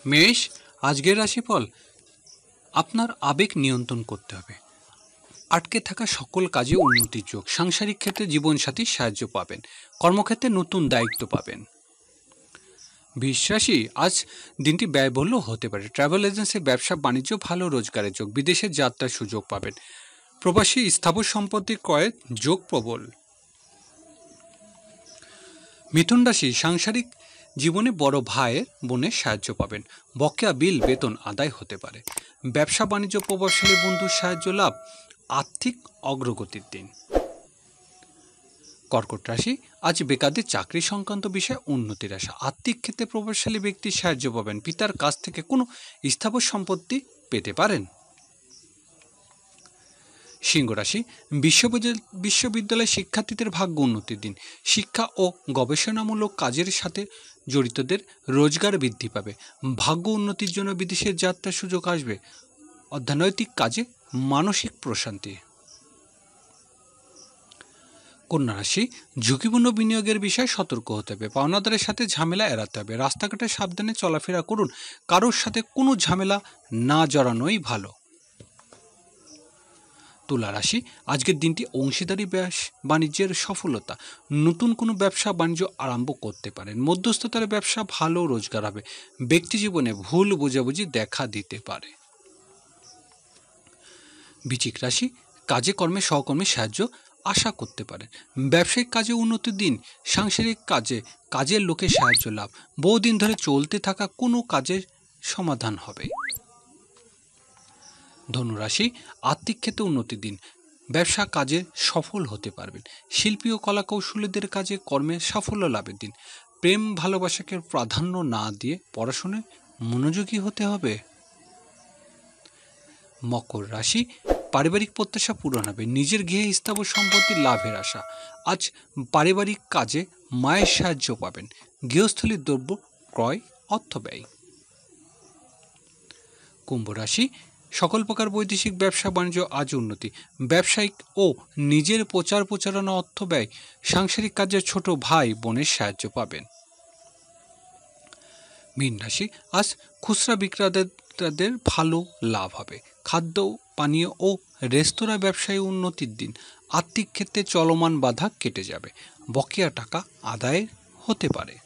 মেষ, আজকের রাশিফল। আপনার আবেগ নিয়ন্ত্রণ করতে হবে। আটকে থাকা সকল কাজে উন্নতির যোগ। সাংসারিক ক্ষেত্রে জীবনসাথীর সাহায্য পাবেন। কর্মক্ষেত্রে নতুন দায়িত্ব পাবেন। বৃষ রাশি, আজ দিনটি ব্যয়বহুল হতে পারে। ট্রাভেল এজেন্সি, ব্যবসা বাণিজ্য, ভালো রোজগারের যোগ। বিদেশে যাত্রার সুযোগ পাবেন। প্রবাসী স্থাবর সম্পত্তি ক্রয়ের যোগ প্রবল। মিথুন রাশি, সাংসারিক জীবনে বড় ভাইয়ের বোনের সাহায্য পাবেন। বকেয়া বিল বেতন আদায় হতে পারে। ব্যবসা বাণিজ্য, প্রভাবশালী বন্ধুর সাহায্য লাভ। আর্থিক অগ্রগতির দিন। কর্কট রাশি, আজ বেকারদের চাকরি সংক্রান্ত বিষয়ে উন্নতির আশা। আর্থিক ক্ষেত্রে প্রভাবশালী ব্যক্তির সাহায্য পাবেন। পিতার কাছ থেকে কোনো স্থাবর সম্পত্তি পেতে পারেন। সিংহ রাশি, বিশ্ববিদ্যালয় শিক্ষার্থীদের ভাগ্য উন্নতির দিন। শিক্ষা ও গবেষণামূলক কাজের সাথে জড়িতদের রোজগার বৃদ্ধি পাবে। ভাগ্য উন্নতির জন্য বিদেশের যাত্রার সুযোগ আসবে। অর্থনৈতিক কাজে মানসিক প্রশান্তি। কন্যা রাশি, ঝুঁকিপূর্ণ বিনিয়োগের বিষয়ে সতর্ক হতে হবে। পাওনাদারের সাথে ঝামেলা এড়াতে হবে। রাস্তাঘাটে সাবধানে চলাফেরা করুন। কারোর সাথে কোনো ঝামেলা না জড়ানোই ভালো। তুলা রাশি, আজকের দিনটি অংশীদারি বাণিজ্যের সফলতা। নতুন কোনো ব্যবসা বাণিজ্য আরম্ভ করতে পারেন। মধ্যস্থতার ব্যবসা, ভালো রোজগার হবে। ব্যক্তি জীবনে ভুল বোঝাবুঝি দেখা দিতে পারে। বৃশ্চিক রাশি, কাজে কর্মে সহকর্মীর সাহায্য আশা করতে পারেন। ব্যবসায়িক কাজে উন্নতির দিন। সাংসারিক কাজে কাজের লোকের সাহায্য লাভ। বহুদিন ধরে চলতে থাকা কোনো কাজের সমাধান হবে। ধনুরাশি, আর্থিক ক্ষেত্রে উন্নতির দিন। ব্যবসা কাজে সফল হতে পারবেন। শিল্পী ও কলাকৌশলীদের কাজে কর্মে সাফল্য লাভের দিন। প্রেম ভালোবাসাকে প্রাধান্য না দিয়ে পড়াশোনায় মনোযোগী হতে হবে। মকর রাশি, পারিবারিক প্রত্যাশা পূরণ হবে। নিজের গৃহে স্থাবর সম্পত্তির লাভের আশা। আজ পারিবারিক কাজে মায়ের সাহায্য পাবেন। গৃহস্থলীর দ্রব্য ক্রয়, অর্থ ব্যয়। কুম্ভ রাশি, সকল প্রকার বৈদেশিক ব্যবসা বাণিজ্য আজ উন্নতি। ব্যবসায়িক ও নিজের প্রচার প্রচারণা, অর্থ ব্যয়। সাংসারিক কাজে ছোট ভাই বোনের সাহায্য পাবেন। মীন রাশি, আজ খুচরা বিক্রেতাদের ভালো লাভ হবে। খাদ্য পানীয় ও রেস্তোরাঁ ব্যবসায়ী উন্নতির দিন। আর্থিক ক্ষেত্রে চলমান বাধা কেটে যাবে। বকেয়া টাকা আদায় হতে পারে।